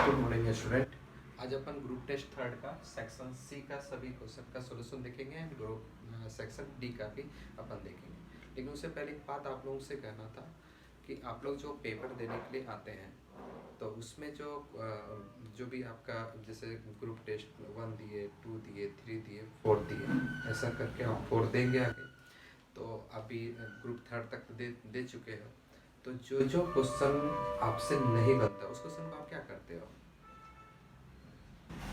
Good morning student. आज अपन group test third का section C का सभी क्वेश्चन का सॉल्यूशन देखेंगे एंड ग्रुप सेक्शन डी का भी अपन देखेंगे। लेकिन उससे पहले एक बात आप लोगों से कहना था कि आप लोग जो पेपर देने के लिए आते हैं तो उसमें जो भी आपका जैसे ग्रुप टेस्ट 1 दिए, 2 दिए, 3 दिए, 4 दिए, ऐसा करके आप 4 देंगे आगे। तो अभी ग्रुप थर्ड तक दे चुके हैं। तो जो क्वेश्चन आपसे नहीं बनता उस क्वेश्चन को आप क्या करते हो?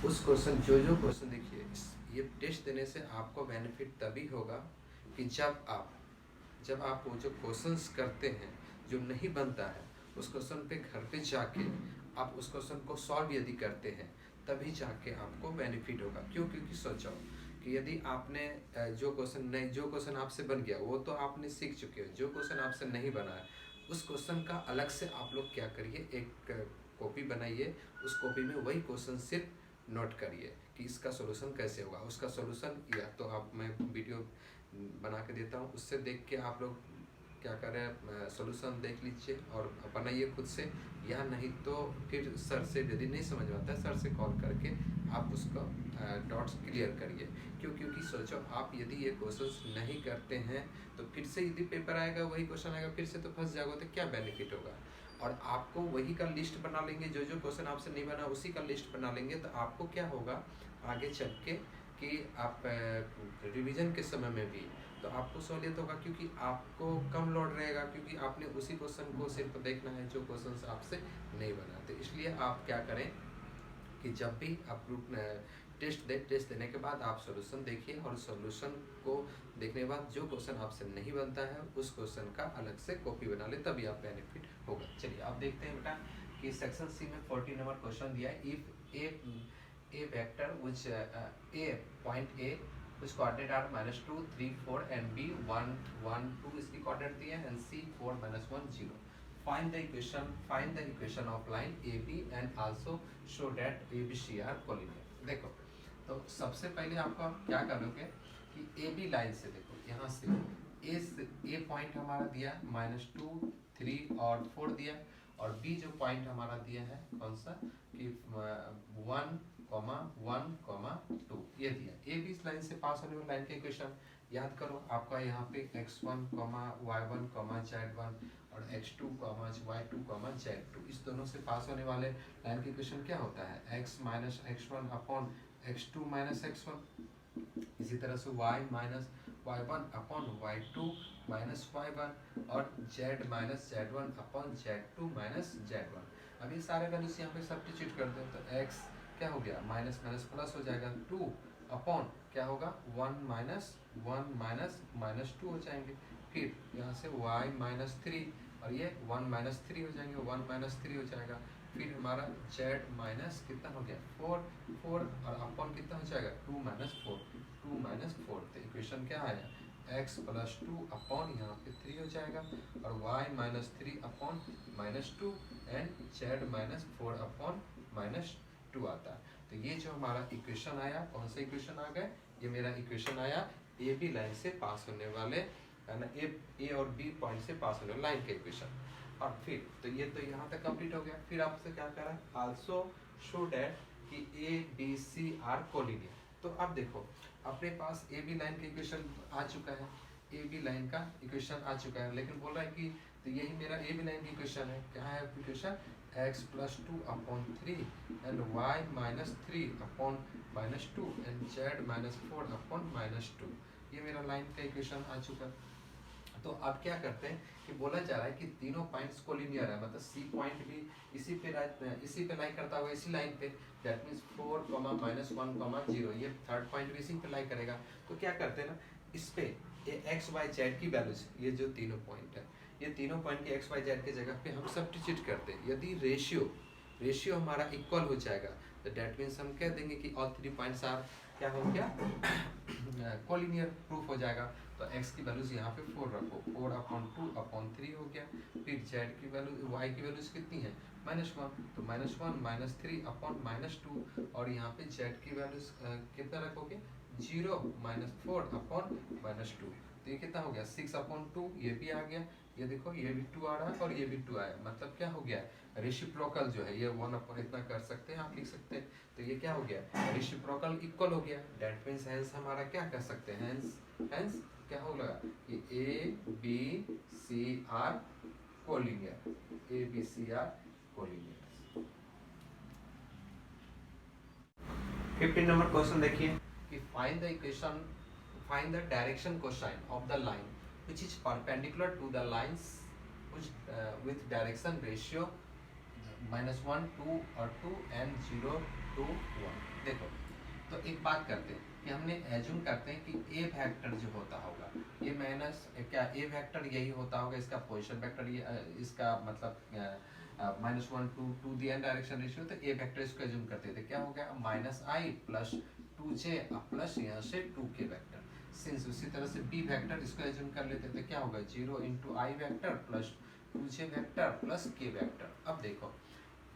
उस क्वेश्चन जो क्वेश्चन देखिए, ये टेस्ट देने से आपको बेनिफिट तभी होगा कि जब आप वो जो क्वेश्चंस करते हैं जो नहीं बनता है उस क्वेश्चन पे घर पे जाके आप उस क्वेश्चन को सॉल्व यदि करते हैं तभी जाके आपको बेनिफिट होगा। क्यों? क्योंकि सोचो कि यदि आपने जो क्वेश्चन आपसे बन गया वो तो आपने सीख चुके हो। जो क्वेश्चन आपसे नहीं बना है उस क्वेश्चन का अलग से आप लोग क्या करिए, एक कॉपी बनाइए। उस कॉपी में वही क्वेश्चन सिर्फ नोट करिए कि इसका सॉल्यूशन कैसे होगा। उसका सॉल्यूशन या तो आप मैं वीडियो बना के देता हूँ, उससे देख के आप लोग क्या करें, सॉल्यूशन देख लीजिए और बनाइए खुद से, या नहीं तो फिर सर से यदि नहीं समझ में आता है सर से कॉल करके आप उसको डॉट्स क्लियर करिए। क्योंकि सोचो आप यदि ये क्वेश्चन नहीं करते हैं तो फिर से यदि पेपर आएगा वही क्वेश्चन आएगा, फिर से तो फंस जाओगे। तो क्या बेनिफिट होगा? और आपको वही का लिस्ट बना लेंगे, जो क्वेश्चन आपसे नहीं बना उसी का लिस्ट बना लेंगे। तो आपको क्या होगा आगे चल के कि आप रिवीजन के समय में भी तो आपको सहूलियत होगा, क्योंकि आपको कम लोड रहेगा, क्योंकि आपने उसी क्वेश्चन को सिर्फ देखना है जो क्वेश्चन आपसे नहीं बना। तो इसलिए आप क्या करें कि जब भी आप ग्रुप टेस्ट देने के बाद आप सॉल्यूशन देखिए और सॉल्यूशन को देखने के बाद जो क्वेश्चन आपसे नहीं बनता है उस क्वेश्चन का अलग से कॉपी बना ले, तभी आप बेनिफिट होगा। चलिए आप देखते हैं बेटा कि सेक्शन सी में 14 नंबर क्वेश्चन दिया है। If A vector which A point A which coordinate are -2, 3, 4 and b 1, 1, 2 इसकी कोऑर्डिनेट दी है and c 4, -1, 0. Find the equation of line AB and also show that ABC are collinear. देखो तो सबसे पहले आपको क्या करोगे कि AB लाइन से देखो, यहाँ से ए पॉइंट हमारा दिया -2, 3 और 4 दिया, और बी जो पॉइंट हमारा दिया है कौन सा कि 1, 1, 2 ये दिया। ए बी इस लाइन से पास होने वाली लाइन के इक्वेशन याद करो। आपका यहाँ पे x1, y1, z1 और x2, y2, z2 इस दोनों से पास होने वाले लाइन के इक्वेशन क्या होता है? x minus x1 upon x2 minus x1। इसी तरह से y minus y1 upon y2 minus y1 और z minus z1 upon z2 minus z1। अब ये सारे वैल्यूज यहाँ पे सब्स्टिट्यूट कर दो तो x क्या हो गया, माइनस माइनस प्लस हो जाएगा, 2 अपॉन क्या होगा 1 माइनस 1 माइनस माइनस 2 हो जाएंगे। फिर यहाँ से y माइनस 3 और ये 1 माइनस 3 हो जाएंगे, 1 माइनस 3 हो जाएगा। फिर हमारा z माइनस कितना हो गया 4 और अपॉन कितना हो जाएगा 2 माइनस 4। तो इक्वेशन क्या आया x प्लस 2 अपॉन यहाँ पे 3 हो जाएगा और y minus 3 upon minus 2 and z minus 4 upon minus 2 आता है। तो ये जो हमारा इक्वेशन आया, कौन सा इक्वेशन आ गया, ये मेरा इक्वेशन आया ए बी लाइन से पास होने वाले है ना, ए और बी पॉइंट से पास होने वाले लाइन के इक्वेशन। और फिर तो ये तो यहाँ तक कंप्लीट हो गया। फिर आपसे क्या कह रहा है, आल्सो शो दैट कि A B C are collinear. तो अब देखो अपने पास ए बी लाइन का इक्वेशन आ चुका है, ए बी लाइन का इक्वेशन आ चुका है, लेकिन बोल रहा है कि तो यही मेरा ए बी लाइन की इक्वेशन है। क्या है equation, x plus 2 upon 3 and y minus 3 upon minus 2 and z minus 4 upon minus 2। ये मेरा लाइन का इक्वेशन आ चुका। तो अब क्या करते हैं कि बोला जा रहा है कि तीनों पॉइंट्स कोलिनियर है, मतलब सी पॉइंट भी इसी पे लाई करता हुआ इसी लाइन पे, दैट मींस 4, -1, 0 ये थर्ड पॉइंट भी इसी पे लाई करेगा। तो क्या करते हैं ना, इस पे ये x y z की वैल्यूज, ये जो तीनों पॉइंट है ये तीनों पॉइंट के x y z के जगह पे हम सब्स्टिट्यूट करते हैं। यदि रेशियो हमारा इक्वल हो जाएगा तो दैट मीन्स हम कह देंगे कि ऑल 3 पॉइंट्स आर क्या हो गया कोलिनियर प्रूफ हो जाएगा। तो x की वैल्यूज यहाँ पे 4 रखो, 4 अपॉन 2 अपॉन 3 हो गया। फिर z की वैल्यू y की वैल्यूज कितनी है -1, तो -1 -3 अपॉन -2 और यहाँ पे z की वैल्यूज कितना रखोगे 0 -4 अपॉन -2। तो ये कितना हो गया 6 अपॉन 2, ये भी आ गया। ये देखो ये भी 2 आ रहा है और ये भी 2 आया, मतलब क्या हो गया, रेसिप्रोकल जो है ये 1 इतना कर सकते हैं, आप लिख सकते हैं। तो ये क्या हो गया, रेसिप्रोकल इक्वल हो गया। दैट मीन्स हेंस हमारा क्या कर सकते हैं, हेंस क्या होगा कि A B C are collinear, A B C are collinear. 15 number question देखिए कि find the equation, find the direction cosine of the line which is perpendicular to the lines which with direction ratio -1 2 और 2 and 0 to 1। देखो तो एक बात करते हैं कि हमने एज्यूम करते हैं कि ए वेक्टर जो होता होगा ये माइनस क्या, ए वेक्टर यही होता होगा, इसका पोजीशन वेक्टर ये इसका मतलब -1 two the n direction ratio, तो ए वेक्टर इसको एज्यूम करते थे, क्या हो गया -i प्लस 2j प्लस यहाँ से 2k वेक्टर। सिंस उसी तरह से बी वेक्टर इसको एज्यूम कर लेते थे, क्या होगा 0 into i vector plus 2j vector plus k vector. अब देखो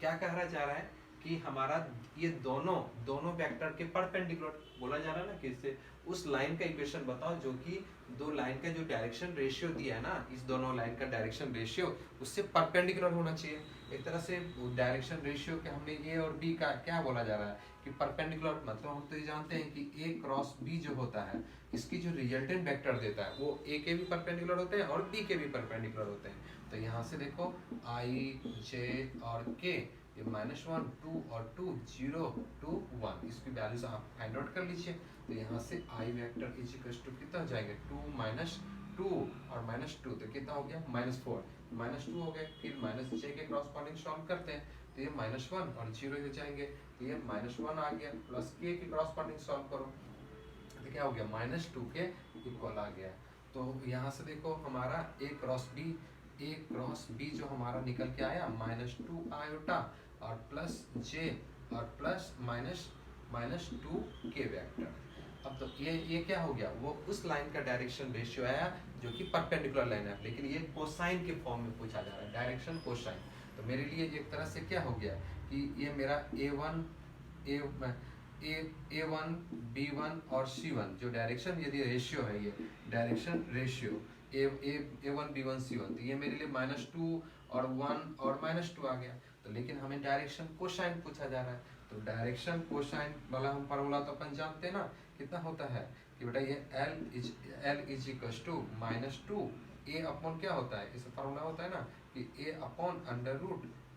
क्या कहा जा रहा है कि हमारा ये दोनों वेक्टर के परपेंडिकुलर बोला जा रहा है ना, किससे, उस लाइन का इक्वेशन बताओ जो कि दो लाइन का जो डायरेक्शन रेशियो दिया है ना, इस दोनों लाइन का डायरेक्शन रेशियो उससे परपेंडिकुलर होना चाहिए। एक तरह से डायरेक्शन रेशियो के हमने ए और बी का क्या बोला जा रहा है कि परपेंडिकुलर, मतलब हम तो ये जानते हैं कि ए क्रॉस बी जो होता है इसकी जो रिजल्टेंट वेक्टर देता है वो ए के भी परपेंडिकुलर होते हैं और बी के भी परपेंडिकुलर होते हैं। तो यहाँ से देखो आई जे और के, ये -1 2 और 2 0 2 1, इसकी वैल्यूज आप फाइंड आउट कर लीजिए। तो यहाँ से आई वेक्टर इज इक्वल टू कितना हो जाएगा 2 -2 और -2, तो कितना हो गया -4, -2 हो गए। फिर -j के क्रॉसपोंडिंग सॉल्व करते हैं तो ये -1 और 0 हो जाएंगे, तो ये -1 आ गया, प्लस k की क्रॉसपोंडिंग सॉल्व करो तो क्या हो गया -2 के इक्वल आ गया। तो यहाँ से देखो हमारा a क्रॉस b जो हमारा निकल के आया -2 आयोटा और प्लस j और प्लस -2 k वेक्टर। अब तो ये क्या हो गया, वो उस लाइन का डायरेक्शन रेशियो आया जो कि परपेंडिकुलर लाइन है, लेकिन ये कोसाइन के फॉर्म में पूछा जा रहा है, डायरेक्शन कोसाइन। तो मेरे लिए एक तरह से क्या हो गया कि ये मेरा A1 B1 और C1 जो डायरेक्शन यदि रेशियो है, ये direction ratio A1 B1 C1, तो ये मेरे लिए -2 और 1 और -2 आ गया। तो लेकिन हमें डायरेक्शन कोसाइन पूछा जा रहा है, तो डायरेक्शन कोसाइन वाला हम फार्मूला तो अपन जानते हैं ना, कितना होता है कि बेटा ये L is equal to -2 A upon क्या होता है, इस फार्मूला होता है ना कि A upon √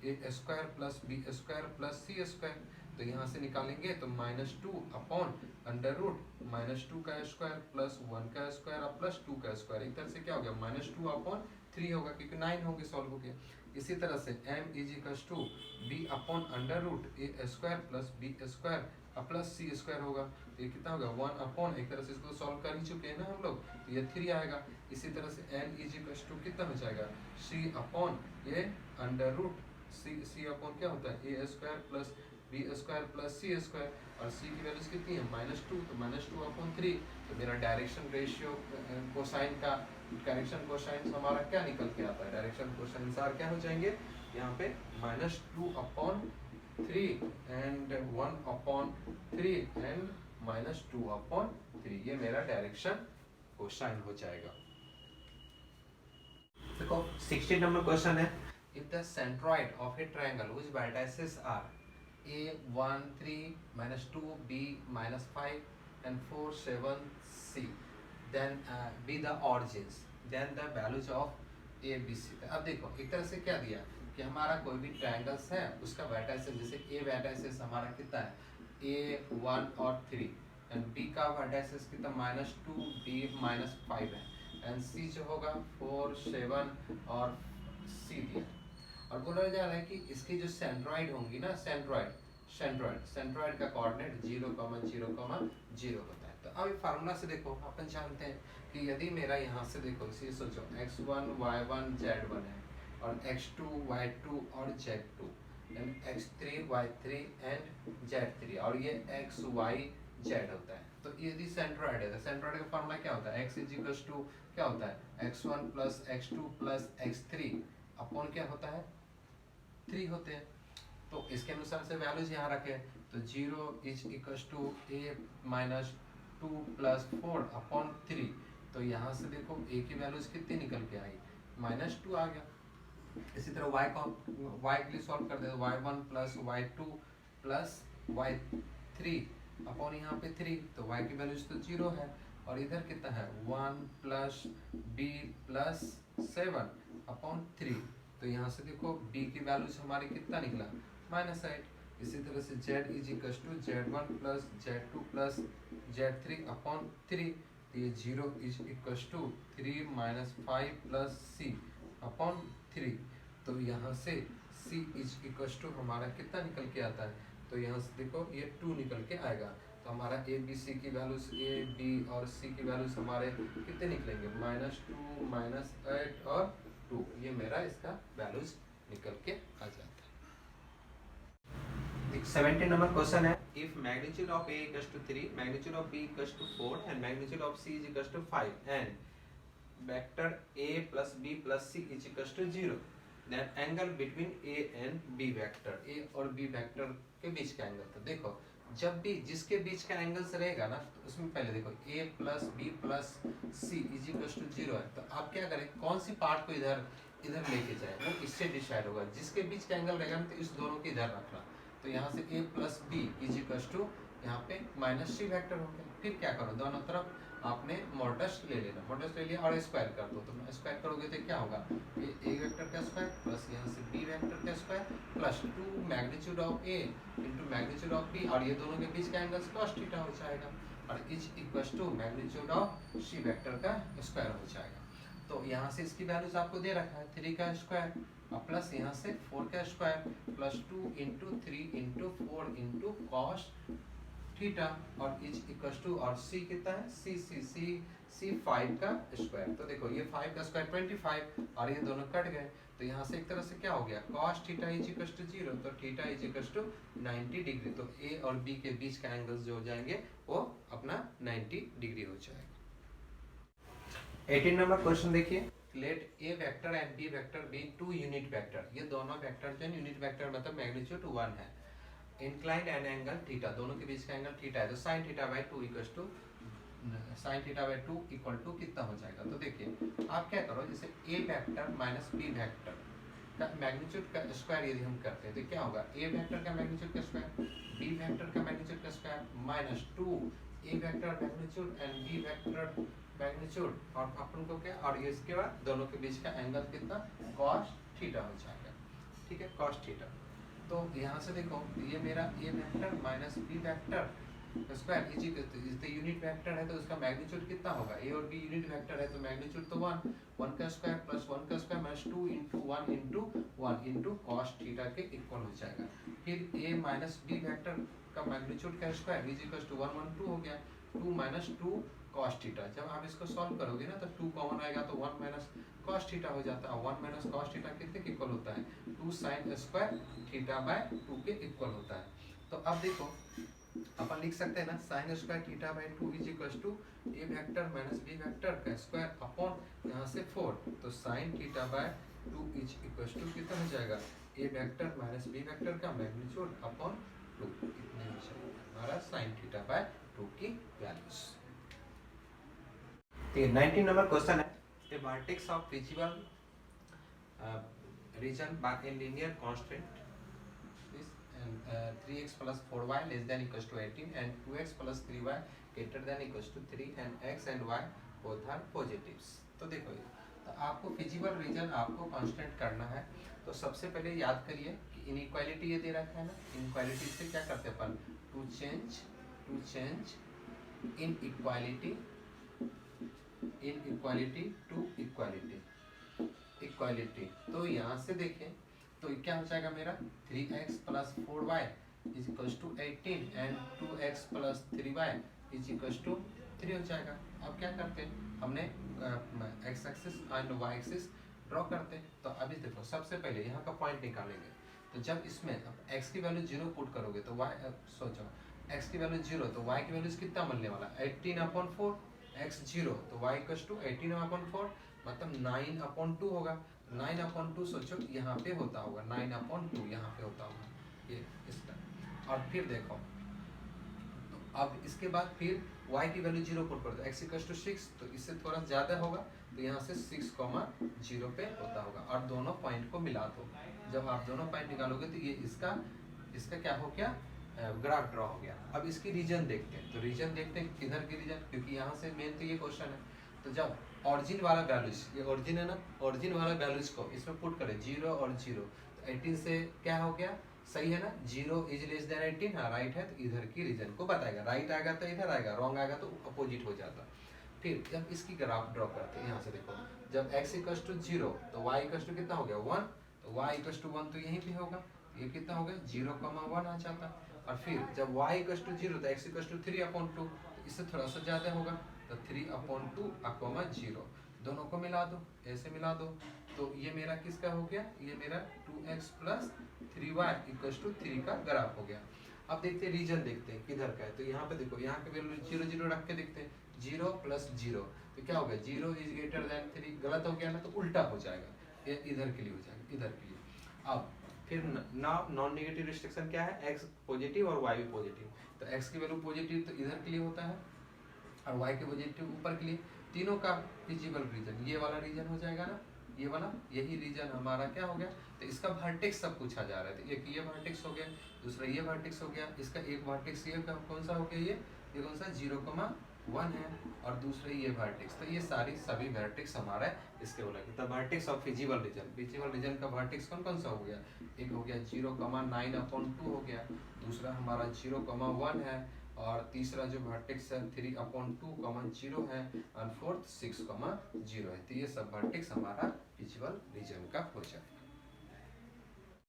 A square plus B square plus C square. तो यहाँ से निकालेंगे तो -2 अपॉन √-2 का स्क्वायर प्लस 1 का स्क्वायर और प्लस 2 का स्क्वायर। एक तरह से क्या हो गया -2 अपॉन 3 होगा क्योंकि 9 होंगे, सॉल्व हो गया। इसी तरह से m is equal to b upon √a square plus b square plus c square होगा। तो ये कितना होगा 1 अपॉन, एक तरह से इसको सॉल्व कर ही चुके हैं ना हम लोग, तो ये 3 आएगा। इसी तरह से n इज इक्वल टू कितना हो जाएगा c अपॉन ये √c अपॉन क्या होता है a square plus b square plus c square, और c की वैल्यूज कितनी है -2, तो -2 अपॉन 3। तो मेरा डायरेक्शन रेशियो कोसाइन का डायरेक्शन कोसाइन हमारा क्या निकल के आता है, डायरेक्शन कोसाइन सार क्या हो जाएंगे यहाँ पे -2 upon 3 and 1 upon 3 and -2 upon 3, ये मेरा डायरेक्शन कोसाइन हो जाएगा। देखो 16 नंबर क्वेश्चन है, if the centroid of a triangle which vertices are A1 3 -2 B -5 and 4 7 C, then be the origins, then the values of A B C। अब देखो एक तरह से क्या दिया कि हमारा कोई भी ट्रायंगल्स है उसका वर्टिसेस, जैसे A वर्टिसेस हमारा कितना है A1 और 3 एंड B का वर्टिसेस कितना -2 B -5 है एंड C जो होगा 4 7 और C दिया। और बोला जा रहा है कि इसकी जो सेंट्रॉइड होंगी ना, सेंट्रॉइड का कोऑर्डिनेट 0, 0, 0 होता है। तो अब फार्मूला से देखो अपन जानते हैं कि यदि मेरा यहाँ से देखो इसे सोचो x1 y1 z1 है और x2 y2 और z2 and x3 y3 and z3 और ये x y z होता है। तो यदि सेंट्रॉइड है तो सेंट्रॉइड का फार्मूला क्या होता है, x इज इक्वल टू क्या होता है x1 plus x2 plus x3 upon क्या होता है 3 होते हैं। तो इसके अनुसार से वैल्यूज यहाँ रखे, तो 0 is equal to a -2 plus 4 upon 3। तो यहाँ से देखो a की वैल्यूज कितनी निकल के आई -2 आ गया। इसी तरह y को y के लिए सॉल्व कर दे तो y1 plus y2 plus y3 upon यहाँ पे 3, तो y की वैल्यूज तो 0 है, और इधर कितना है 1 प्लस b प्लस 7 अपॉन 3, तो यहाँ से देखो b की वैल्यूज हमारी कितना निकला -8। इसी तरह से z is equal to z1 plus z2 plus z3 upon 3, तो ये 0 is equal to 3 minus 5 plus c upon 3, तो यहाँ से c इज इक्वल टू हमारा कितना निकल के आता है, तो यहाँ से देखो ये 2 निकल के आएगा। तो हमारा a b c की वैल्यूज a b और c की वैल्यूज हमारे कितने निकलेंगे -2 -8 और 2, ये मेरा इसका वैल्यूज निकल के आ जाता है। 17 नंबर क्वेश्चन है, if magnitude of a equals to 3, magnitude of b equals to 4 and magnitude of c is equals to 5 and vector a plus b plus c is equals to 0, then angle between a and b vector, a और b vector के बीच का angle. तो देखो जब भी जिसके बीच का एंगल से रहेगा ना, तो उसमें पहले देखो a plus b plus c is equals to 0 है, तो आप क्या करें कौन सी पार्ट को इधर लेके जाए, वो इससे डिसाइड होगा। जिसके बीच का एंगल रहेगा ना, तो इस दोनों को इधर रखना, तो यहाँ से a plus B is equal to यहाँ पे -c वेक्टर हो गया। फिर क्या करो, दोनों तरफ आपने मॉडस ले लेना, मॉडस ले लिया और स्क्वायर कर दो, तो स्क्वायर करोगे तो क्या होगा, ये a वेक्टर का स्क्वायर प्लस यहाँ से b वेक्टर का square plus 2 magnitude of a into magnitude of b, और ये दोनों के बीच का एंगल cos थीटा हो जाएगा, और is equal to magnitude of c vector का स्क्वायर हो जाएगा। तो यहाँ से इसकी वैल्यूज आपको दे रखा है 3 का स्क्वायर प्लस यहाँ से 4 का square plus 2 into 3 into 4 into cos theta, और इज इक्वल टू, और c कितना है c 5 का स्क्वायर। तो देखो ये 5 का स्क्वायर 25 और ये दोनों कट गए, तो यहाँ से एक तरह से क्या हो गया cos theta is equal to 0, तो theta is equal to 90 degree. तो a और b के बीच का एंगल्स जो हो जाएंगे वो अपना 90 डिग्री हो जाएगा। 18 नंबर क्वेश्चन देखिए, let a vector and b vector b 2 unit vector, ये दोनों वेक्टर जो यूनिट वेक्टर मतलब मैग्नीट्यूड 1 है, इंक्लाइंड एंड एंगल थीटा, दोनों के बीच का एंगल थीटा है, तो sin theta by 2 equal to sin theta by 2 equal to कितना हो जाएगा। तो देखिए आप क्या करो, जैसे a vector minus b vector का मैग्नीट्यूड का स्क्वायर यदि हम करते हैं तो क्या होगा, a वेक्टर का मैग्नीट्यूड का स्क्वायर b वेक्टर का मैग्नीट्यूड का square minus 2 a vector magnitude and b vector magnitude, और अपन को क्या, और इसके बाद दोनों के बीच का एंगल कितना cos थीटा हो जाएगा, ठीक है cos थीटा। तो यहाँ से देखो ये मेरा a vector minus b vector square is unit vector है, तो उसका मैग्नीट्यूड कितना होगा, a और b यूनिट वेक्टर है तो मैग्नीट्यूड तो 1 का स्क्वायर प्लस 1 का square minus 2 into 1 into 1 into cos theta के इक्वल हो जाएगा। फिर a माइनस b वेक्टर का मैग्नीट्यूड का स्क्वायर इज इक्वल टू 1 1 2 हो गया, 2 माइनस 2 cos थीटा। जब आप इसको सॉल्व करोगे ना तो 2 कॉमन आएगा तो 1 माइनस cos थीटा हो जाता है, 1 माइनस cos थीटा कितने के इक्वल होता है 2 sin स्क्वायर थीटा बाय 2 के इक्वल होता है। तो अब देखो अपन लिख सकते हैं ना sin square theta by 2 is equal to a vector minus b vector का स्क्वायर अपॉन यहाँ से 4, तो sin theta by 2 is equal to कितना हो जाएगा a vector minus b vector का मैग्नीट्यूड अपॉन 2, इतने हो जाएगा हमारा sin थीटा बाय 2 की वैल्यूज। 19 नंबर क्वेश्चन है, a vertex of visible region by a linear constant is 3x plus 4y less than equals to 18 and 2x plus 3y greater than equals to 3 and x and y both are positives। तो देखो तो आपको feasible region आपको constant करना है, तो सबसे पहले याद करिए कि इनइक्वालिटी ये दे रखा है ना, इनइक्वालिटी से क्या करते हैं अपन to change inequality to equality. तो यहाँ से देखें तो क्या हो जाएगा मेरा 3x plus 4y is equal to 18 and 2x plus 3y is equal to 3 हो जाएगा। अब क्या करते हैं हमने x axis and y axis draw करते हैं। तो अभी देखो सबसे पहले यहाँ का पॉइंट निकालेंगे, तो जब इसमें x की वैल्यू 0 पुट करोगे तो y सोचो x की वैल्यू 0 तो y की वैल्यू कितना मिलने वाला 18/4, x 0 तो y इक्वल टू 18/4 मतलब 9/2 होगा। 9/2 सोचो यहाँ पे होता होगा 9/2 यहाँ पे होता होगा ये इसका। और फिर देखो तो अब इसके बाद फिर y की वैल्यू 0 पुट कर दो, x इक्वल टू 6 तो इससे थोड़ा ज़्यादा होगा तो यहाँ से 6,0 पे होता होगा, और दोनों पॉइंट को मिला दो। जब आप दोनों पॉइंट निकालोगे तो ये इसका क्या हो गया, ग्राफ ड्रॉ हो गया। अब इसकी रीजन देखते हैं, तो रीजन देखते हैं किधर की रीजन, क्योंकि यहाँ से मेन तो ये क्वेश्चन है। तो जब ऑरिजिन वाला वैल्यूज, ये ऑरिजिन है ना, ऑरिजिन वाला वैल्यूज को इसमें पुट करें 0 और 0, तो 18 से क्या हो गया, सही है ना, 0 इज लेस देन 18, हाँ राइट है, तो इधर की रीजन को बताएगा। राइट आएगा तो इधर आएगा, रॉन्ग आएगा तो अपोजिट हो जाता। फिर जब इसकी ग्राफ ड्रॉ करते हैं, यहाँ से देखो, जब x इक्वल्स टू 0 तो y इक्वल्स टू कितना हो गया 1, तो y इक्वल्स टू 1 तो यहीं पे होगा, ये कितना हो गया 0,1 आ जाता। और फिर जब y इक्वल्स टू 0 तो x इक्वल्स टू 3/2, तो इससे थोड़ा सा ज़्यादा होगा, तो 3/2, दोनों को मिला दो, ऐसे मिला दो, तो ये मेरा किसका हो गया, ये मेरा 2x plus 3y equals to 3 का ग्राफ हो गया। अब देखते हैं रीजन, देखते हैं किधर का है। तो यहाँ पे देखो, यहाँ के वैल्यू 0 0 रख के देखते हैं, 0 प्लस 0 तो क्या हो गया, 0 इज ग्रेटर देन 3, गलत हो गया ना, तो उल्टा हो जाएगा, ये इधर के लिए हो जाएगा, इधर के लिए। अब फिर नॉन नेगेटिव रिस्ट्रिक्शन क्या है, x पॉजिटिव और y भी पॉजिटिव, तो x की वैल्यू पॉजिटिव तो इधर के लिए होता है, और y के पॉजिटिव ऊपर के लिए। तीनों का फिजिबल रीजन ये वाला रीजन हो जाएगा ना, ये वाला, यही रीजन हमारा क्या हो गया। तो इसका वर्टेक्स सब पूछा जा रहा है, तो एक ये वर्टेक्स हो गया, दूसरा ये वर्टेक्स हो गया, इसका एक वर्टेक्स ये कौन सा हो गया, ये कौन सा 0,1 है, और दूसरा ये वर्टेक्स। तो ये सभी वर्टेक्स हमारा इसके बोला कि the vertex of feasible region का वर्टेक्स कौन कौन सा हो गया, एक हो गया 0,9/2 हो गया, दूसरा हमारा 0,1 है, और तीसरा जो वर्टेक्स है 3/2, है, और फोर्थ 6,0 है। तो ये सब वर्टेक्स हमारा फिजिबल रीजन का हो जाए।